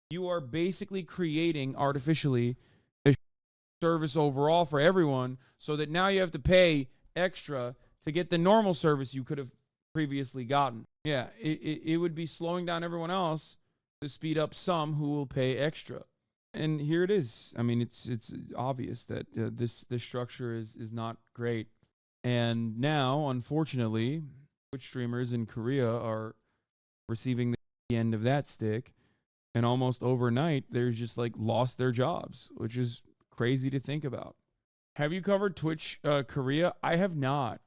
you are basically creating artificially a service overall for everyone, so that now you have to pay extra to get the normal service you could have previously gotten. Yeah, it would be slowing down everyone else to speed up some who will pay extra. And here it is. I mean, it's obvious that this structure is not great. And now, unfortunately, Twitch streamers in Korea are receiving the end of that stick. And almost overnight, they're just like lost their jobs, which is crazy to think about. Have you covered Twitch Korea? I have not.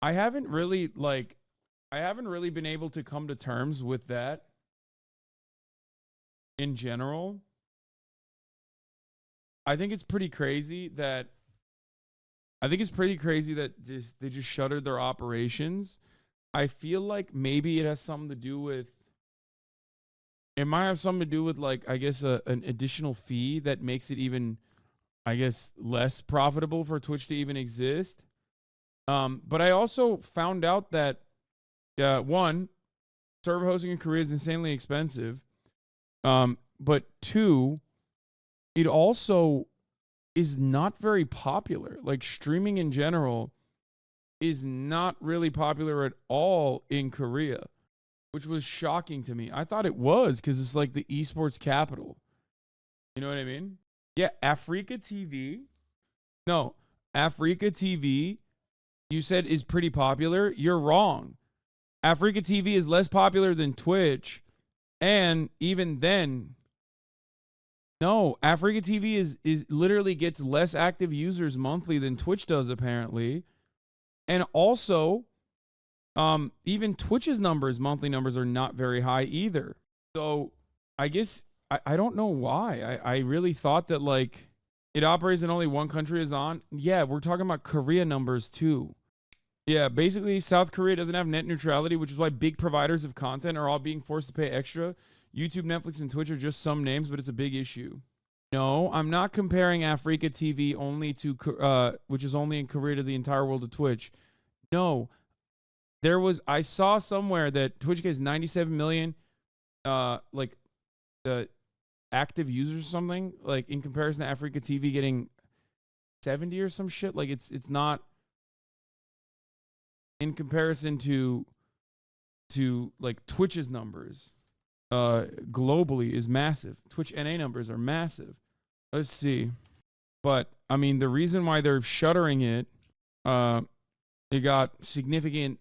I haven't really been able to come to terms with that in general. I think it's pretty crazy that they just shuttered their operations. I feel like maybe it has something to do with, it might have something to do with, like, I guess an additional fee that makes it even, I guess, less profitable for Twitch to even exist. But I also found out that, one, server hosting in Korea is insanely expensive. But two, it also is not very popular. Like, streaming in general is not really popular at all in Korea, which was shocking to me. I thought it was, because it's like the esports capital. You know what I mean? Yeah, Africa TV. No, Africa TV, you said is pretty popular. You're wrong. Africa TV is less popular than Twitch. And even then, no, Africa TV is literally gets less active users monthly than Twitch does, apparently. And also, even Twitch's monthly numbers are not very high either. So I guess I don't know why. I really thought that, like, it operates in only one country is on. Yeah, we're talking about Korea numbers too. Yeah, basically South Korea doesn't have net neutrality, which is why big providers of content are all being forced to pay extra. YouTube, Netflix, and Twitch are just some names, but it's a big issue. No, I'm not comparing Africa TV only to, which is only in Korea, to the entire world of Twitch. No, I saw somewhere that Twitch gets 97 million, like, active users or something, like, in comparison to Africa TV getting 70 or some shit. Like, it's not in comparison to like Twitch's numbers. Globally is massive. Twitch NA numbers are massive. Let's see. But I mean, the reason why they're shuttering it, it got significant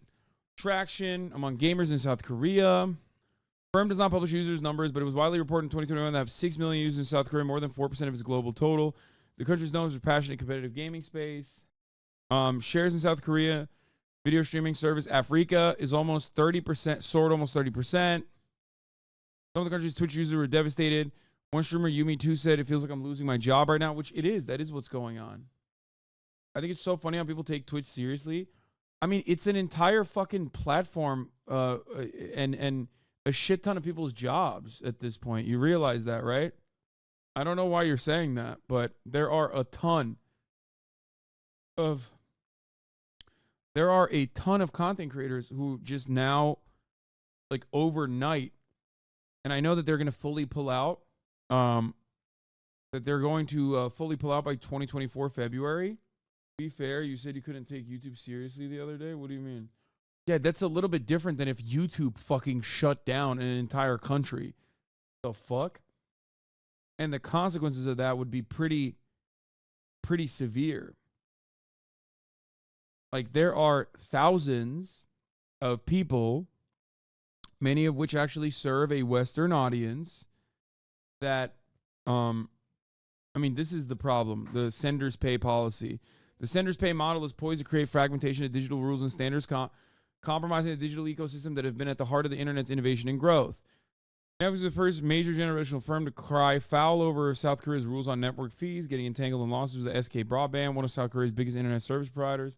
traction among gamers in South Korea. Firm does not publish users numbers, but it was widely reported in 2021 that have 6 million users in South Korea, more than 4% of its global total. The country is known as a passionate competitive gaming space. Shares in South Korea, video streaming service Africa is almost 30%, soared almost 30%. Some of the country's Twitch users were devastated. One streamer, Yumi2, said, "It feels like I'm losing my job right now," which it is. That is what's going on. I think it's so funny how people take Twitch seriously. I mean, it's an entire fucking platform, and a shit ton of people's jobs at this point. You realize that, right? I don't know why you're saying that, but there are a ton of content creators who just now, like, overnight, and I know that they're going to fully pull out, that they're going to fully pull out by 2024 February. To be fair, you said you couldn't take YouTube seriously the other day. What do you mean? Yeah, that's a little bit different than if YouTube fucking shut down an entire country. The fuck? And the consequences of that would be pretty severe. Like, there are thousands of people, many of which actually serve a Western audience, that, I mean, this is the problem, the sender's pay policy. The sender's pay model is poised to create fragmentation of digital rules and standards, compromising the digital ecosystem that have been at the heart of the internet's innovation and growth. Netflix is the first major generational firm to cry foul over South Korea's rules on network fees, getting entangled in lawsuits with the SK Broadband, one of South Korea's biggest internet service providers.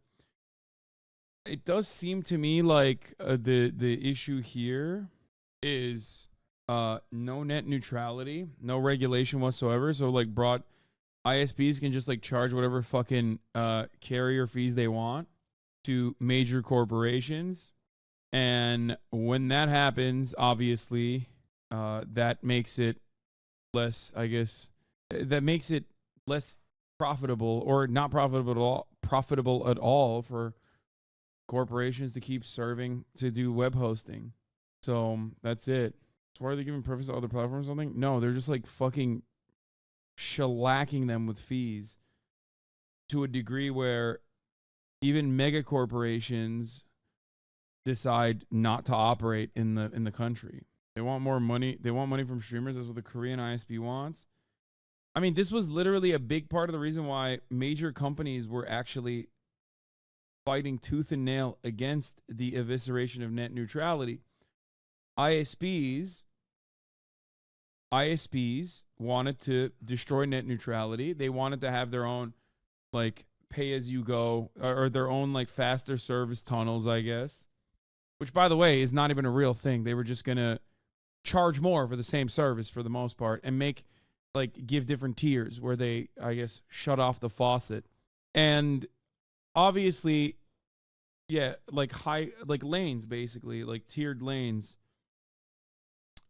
It does seem to me like the issue here is no net neutrality, no regulation whatsoever. So, like, ISPs can just, like, charge whatever fucking carrier fees they want to major corporations. And when that happens, obviously, that makes it less, I guess, that makes it less profitable or not profitable at all for corporations to keep serving to do web hosting. So that's it. So why are they giving preference to other platforms or something? No, they're just like fucking shellacking them with fees to a degree where even mega corporations decide not to operate in the country. They want more money. They want money from streamers. That's what the Korean ISP wants. I mean, this was literally a big part of the reason why major companies were actually fighting tooth and nail against the evisceration of net neutrality. ISPs wanted to destroy net neutrality. They wanted to have their own like pay as you go or their own like faster service tunnels, I guess. Which, by the way, is not even a real thing. They were just going to charge more for the same service for the most part and give different tiers where they, I guess, shut off the faucet. And obviously, yeah, like lanes, basically, like tiered lanes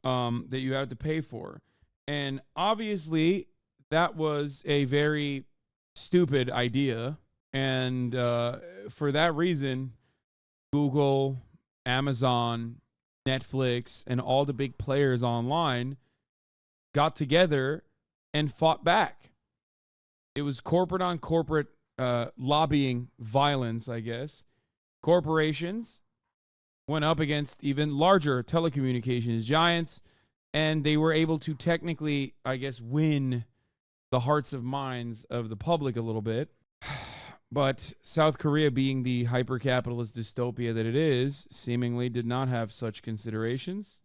that you have to pay for. And obviously, that was a very stupid idea. And for that reason, Google, Amazon, Netflix, and all the big players online got together and fought back. It was corporate on corporate lobbying violence, I guess. Corporations went up against even larger telecommunications giants, and they were able to technically, I guess, win the hearts and minds of the public a little bit. But South Korea, being the hyper-capitalist dystopia that it is, seemingly did not have such considerations.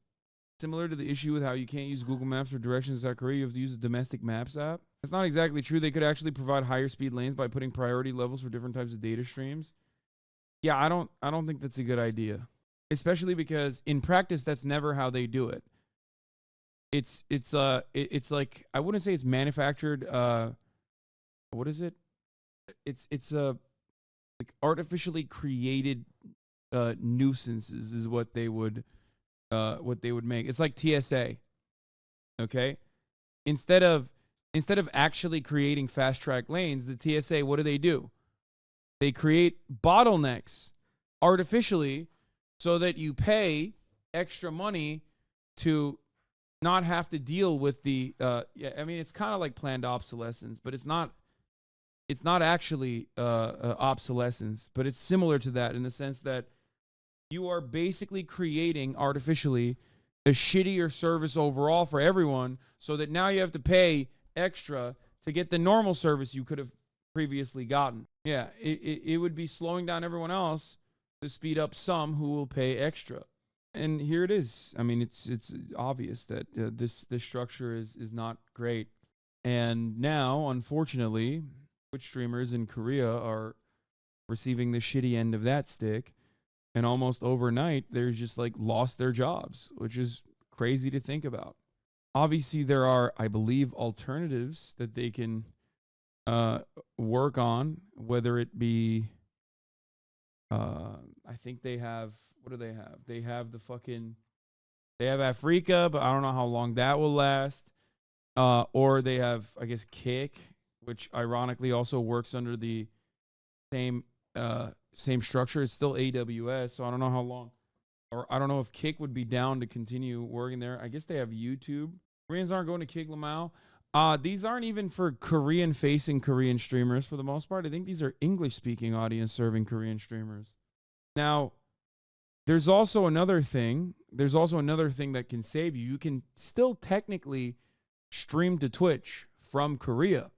Similar to the issue with how you can't use Google Maps for directions in South Korea, you have to use a domestic maps app. That's not exactly true. They could actually provide higher speed lanes by putting priority levels for different types of data streams. Yeah, I don't think that's a good idea. Especially because in practice, that's never how they do it. It's like, I wouldn't say it's manufactured. What is it? It's like artificially created nuisances is what they would make. It's like TSA. Okay? Instead of actually creating fast track lanes, the TSA, what do? They create bottlenecks artificially so that you pay extra money to not have to deal with the I mean, it's kind of like planned obsolescence, but it's not actually obsolescence, but it's similar to that in the sense that you are basically creating artificially a shittier service overall for everyone so that now you have to pay extra to get the normal service you could have previously gotten. Yeah, it would be slowing down everyone else to speed up some who will pay extra. And here it is. I mean, it's obvious that this structure is not great. And now, unfortunately, Twitch streamers in Korea are receiving the shitty end of that stick. And almost overnight, they're just like lost their jobs, which is crazy to think about. Obviously, there are, I believe, alternatives that they can work on, whether it be, I think they have, what do they have? They have they have Africa, but I don't know how long that will last. Or they have, I guess, Kick, which ironically also works under the same structure. It's still AWS, so I don't know how long. Or I don't know if Kick would be down to continue working there. I guess they have YouTube. Koreans aren't going to Kick Lamau. These aren't even for Korean-facing Korean streamers for the most part. I think these are English-speaking audience serving Korean streamers. Now, there's also another thing. There's also another thing that can save you. You can still technically stream to Twitch from Korea.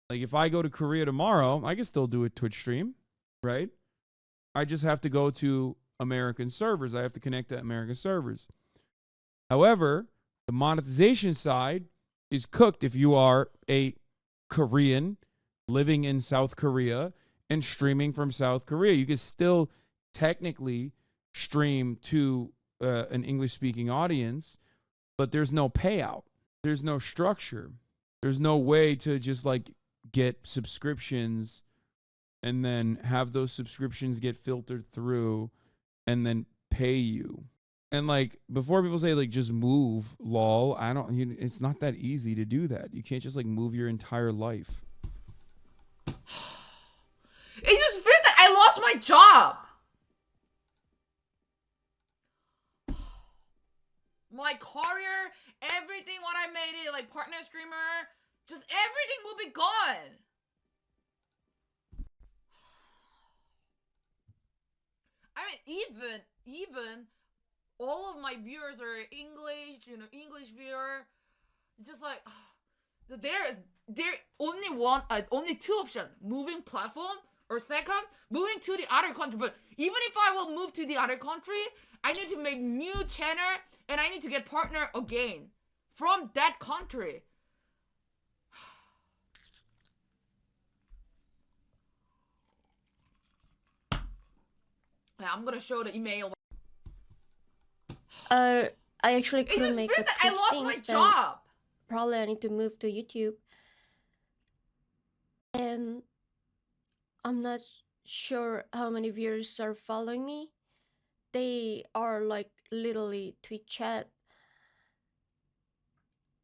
Like if I go to Korea tomorrow, I can still do a Twitch stream, right? I just have to go to American servers. I have to connect to American servers. However, the monetization side is cooked if you are a Korean living in South Korea and streaming from South Korea. You can still technically stream to an English-speaking audience, but there's no payout. There's no structure. There's no way to just like get subscriptions and then have those subscriptions get filtered through and then pay you. And like before people say like just move, lol. It's not that easy to do that. You can't just like move your entire life. It just feels like I lost my job. My career, everything what I made it, like partner streamer, just everything will be gone. I mean, even all of my viewers are English, English viewer. Just like there only two options: moving platform, or second, moving to the other country. But even if I will move to the other country, I need to make new channel and I need to get partner again from that country. I'm gonna show the email. I actually couldn't make the Twitch I lost my job. Probably I need to move to YouTube. And I'm not sure how many viewers are following me. They are like literally Twitch chat.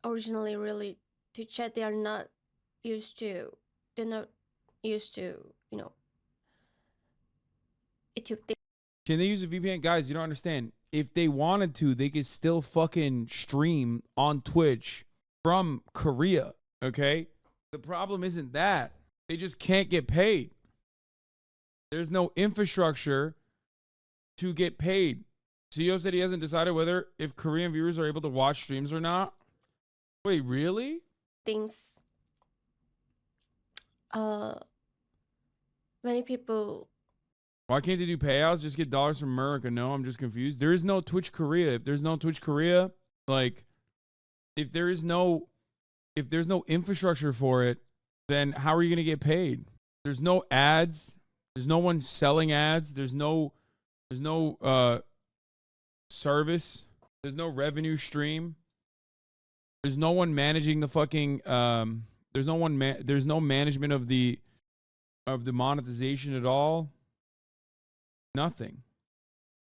Originally really Twitch chat, they're not used to, YouTube thing. Can they use a VPN? Guys, you don't understand. If they wanted to, they could still fucking stream on Twitch from Korea, okay? The problem isn't that. They just can't get paid. There's no infrastructure to get paid. CEO said he hasn't decided whether if Korean viewers are able to watch streams or not. Wait, really? Things. Many people. Why can't they do payouts? Just get dollars from America? No, I'm just confused. There is no Twitch Korea. If there's no Twitch Korea, like, if there's no infrastructure for it, then how are you gonna get paid? There's no ads. There's no one selling ads. There's no service. There's no revenue stream. There's no one managing the fucking there's no management of the monetization at all. Nothing.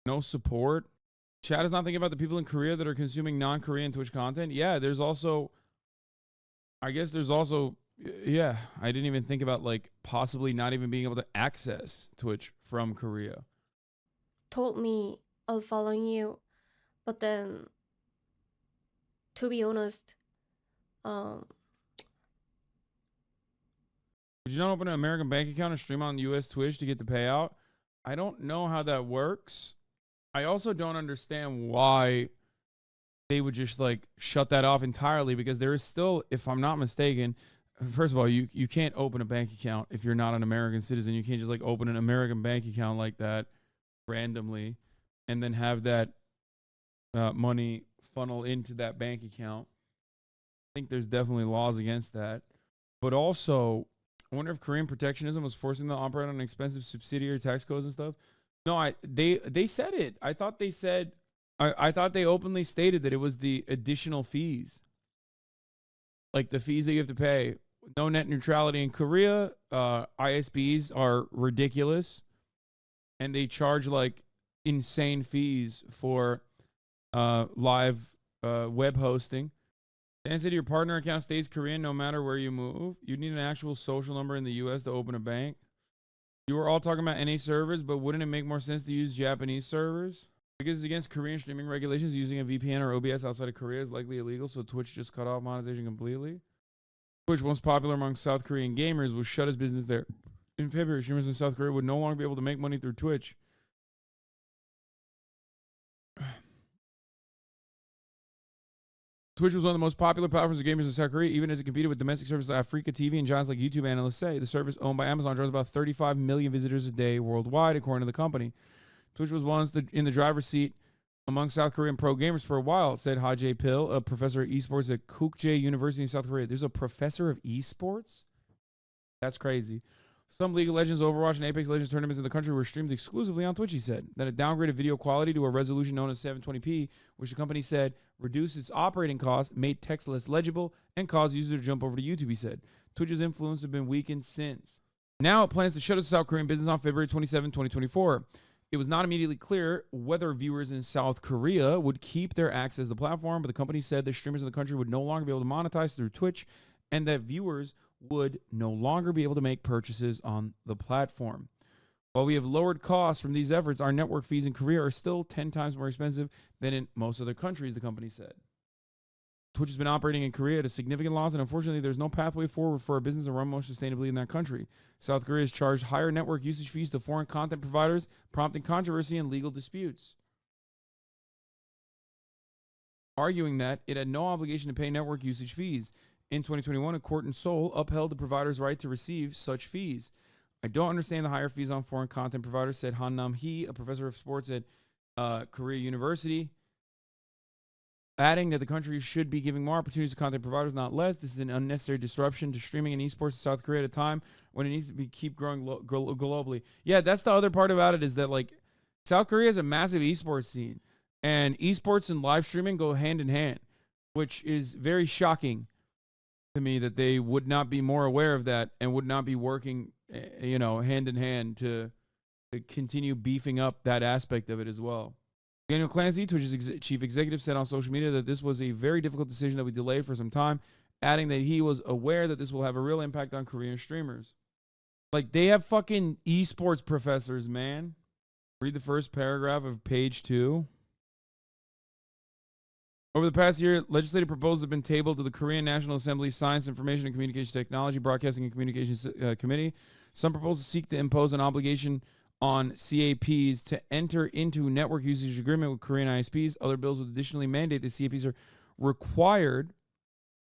No support. Chat is not thinking about the people in Korea that are consuming non-Korean Twitch content. Yeah, there's also, I didn't even think about like possibly not even being able to access Twitch from Korea. Told me I'll follow you, but then, to be honest, Would you not open an American bank account and stream on US Twitch to get the payout? I don't know how that works. I also don't understand why they would just like shut that off entirely, because there is still, if I'm not mistaken, first of all, you can't open a bank account if you're not an American citizen. You can't just like open an American bank account like that randomly and then have that money funnel into that bank account. I think there's definitely laws against that. But also, I wonder if Korean protectionism was forcing them to operate on expensive subsidiary tax codes and stuff. No, they said it. I thought they said, I thought they openly stated that it was the additional fees. Like the fees that you have to pay. No net neutrality in Korea. ISPs are ridiculous. And they charge like insane fees for live web hosting. Dan said your partner account stays Korean no matter where you move. You need an actual social number in the US to open a bank. You were all talking about NA servers, but wouldn't it make more sense to use Japanese servers? Because it's against Korean streaming regulations, using a VPN or OBS outside of Korea is likely illegal, so Twitch just cut off monetization completely. Twitch, once popular among South Korean gamers, will shut its business there. In February, streamers in South Korea would no longer be able to make money through Twitch. Twitch was one of the most popular platforms of gamers in South Korea, even as it competed with domestic services like Africa TV and giants like YouTube. Analysts say the service, owned by Amazon, draws about 35 million visitors a day worldwide, according to the company. Twitch was once in the driver's seat among South Korean pro gamers for a while, said Ha Jae Pil, a professor of esports at Kookjae University in South Korea. There's a professor of esports? That's crazy. Some League of Legends, Overwatch, and Apex Legends tournaments in the country were streamed exclusively on Twitch, he said. That it downgraded video quality to a resolution known as 720p, which the company said reduced its operating costs, made text less legible, and caused users to jump over to YouTube, he said. Twitch's influence has been weakened since. Now it plans to shut its South Korean business on February 27, 2024. It was not immediately clear whether viewers in South Korea would keep their access to the platform, but the company said that streamers in the country would no longer be able to monetize through Twitch and that viewers would no longer be able to make purchases on the platform. While we have lowered costs from these efforts, our network fees in Korea are still 10 times more expensive than in most other countries, the company said. Twitch has been operating in Korea at a significant loss, and unfortunately, there's no pathway forward for a business to run more sustainably in that country. South Korea has charged higher network usage fees to foreign content providers, prompting controversy and legal disputes, arguing that it had no obligation to pay network usage fees. In 2021, a court in Seoul upheld the provider's right to receive such fees. I don't understand the higher fees on foreign content providers, said Han Nam-hee, a professor of sports at Korea University, adding that the country should be giving more opportunities to content providers, not less. This is an unnecessary disruption to streaming and esports in South Korea at a time when it needs to keep growing globally. Yeah, that's the other part about it, is that like South Korea has a massive esports scene, and esports and live streaming go hand in hand, which is very shocking to me that they would not be more aware of that and would not be working, hand in hand to continue beefing up that aspect of it as well. Daniel Clancy, Twitch's chief executive, said on social media that this was a very difficult decision that we delayed for some time, adding that he was aware that this will have a real impact on Korean streamers. Like, they have fucking esports professors, man. Read the first paragraph of page 2. Over the past year, legislative proposals have been tabled to the Korean National Assembly Science, Information, and Communication Technology, Broadcasting, and Communications Committee. Some proposals seek to impose an obligation on CAPs to enter into network usage agreement with Korean ISPs. Other bills would additionally mandate that CAPs are required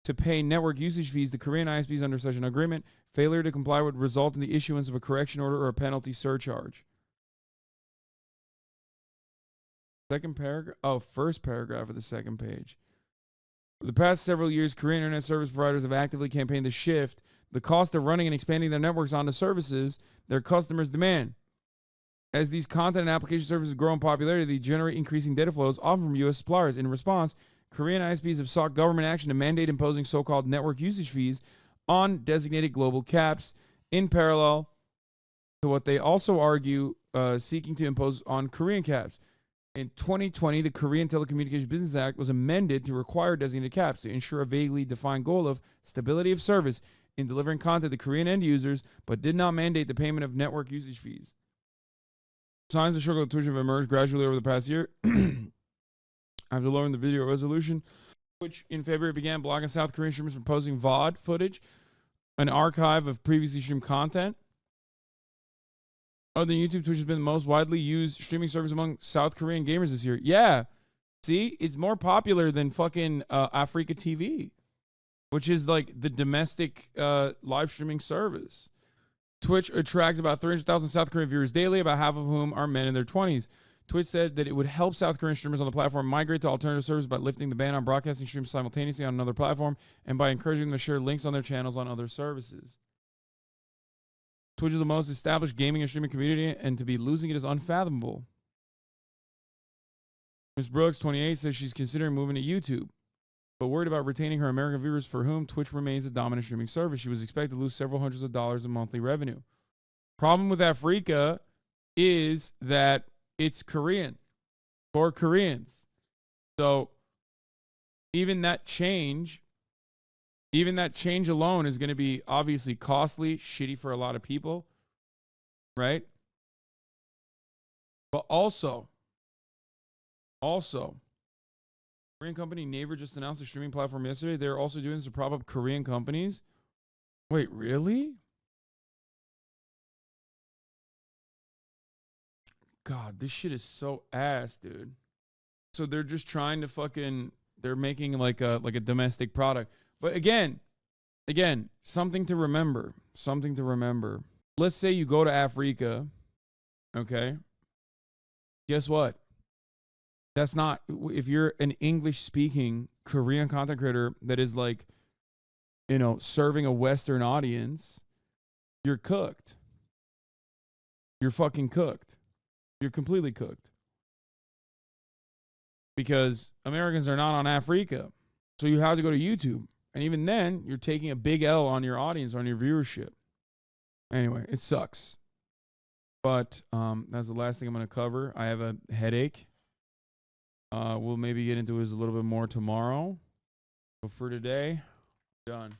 to pay network usage fees to Korean ISPs under such an agreement. Failure to comply would result in the issuance of a correction order or a penalty surcharge. First paragraph of the second page. For the past several years, Korean internet service providers have actively campaigned to shift the cost of running and expanding their networks onto services their customers demand. As these content and application services grow in popularity, they generate increasing data flows, often from U.S. suppliers. In response, Korean ISPs have sought government action to mandate imposing so-called network usage fees on designated global caps, in parallel to what they also argue seeking to impose on Korean caps. In 2020, the Korean Telecommunications Business Act was amended to require designated caps to ensure a vaguely defined goal of stability of service in delivering content to Korean end users, but did not mandate the payment of network usage fees. Signs of struggle with Twitch have emerged gradually over the past year. After lowering the video resolution, which in February began blocking South Korean streamers from posting VOD footage, an archive of previously streamed content. Other than YouTube, Twitch has been the most widely used streaming service among South Korean gamers this year. Yeah. See, it's more popular than fucking Africa TV, which is like the domestic live streaming service. Twitch attracts about 300,000 South Korean viewers daily, about half of whom are men in their 20s. Twitch said that it would help South Korean streamers on the platform migrate to alternative services by lifting the ban on broadcasting streams simultaneously on another platform and by encouraging them to share links on their channels on other services. Twitch is the most established gaming and streaming community, and to be losing it is unfathomable. Ms. Brooks, 28, says she's considering moving to YouTube, but worried about retaining her American viewers for whom Twitch remains a dominant streaming service. She was expected to lose several hundreds of dollars in monthly revenue. Problem with Africa is that it's Korean for Koreans. So even that change alone is going to be obviously costly, shitty for a lot of people, right? But also, Korean company Naver just announced a streaming platform yesterday. They're also doing this to prop up Korean companies. Wait, really? God, this shit is so ass, dude. So they're just trying to they're making like a domestic product. But again, something to remember. Let's say you go to Africa, okay? Guess what? That's not, if you're an English-speaking Korean content creator that is like, serving a Western audience, you're cooked. You're fucking cooked. You're completely cooked. Because Americans are not on Africa. So you have to go to YouTube. And even then, you're taking a big L on your audience, on your viewership. Anyway, it sucks. But that's the last thing I'm going to cover. I have a headache. We'll maybe get into it a little bit more tomorrow. But for today, done.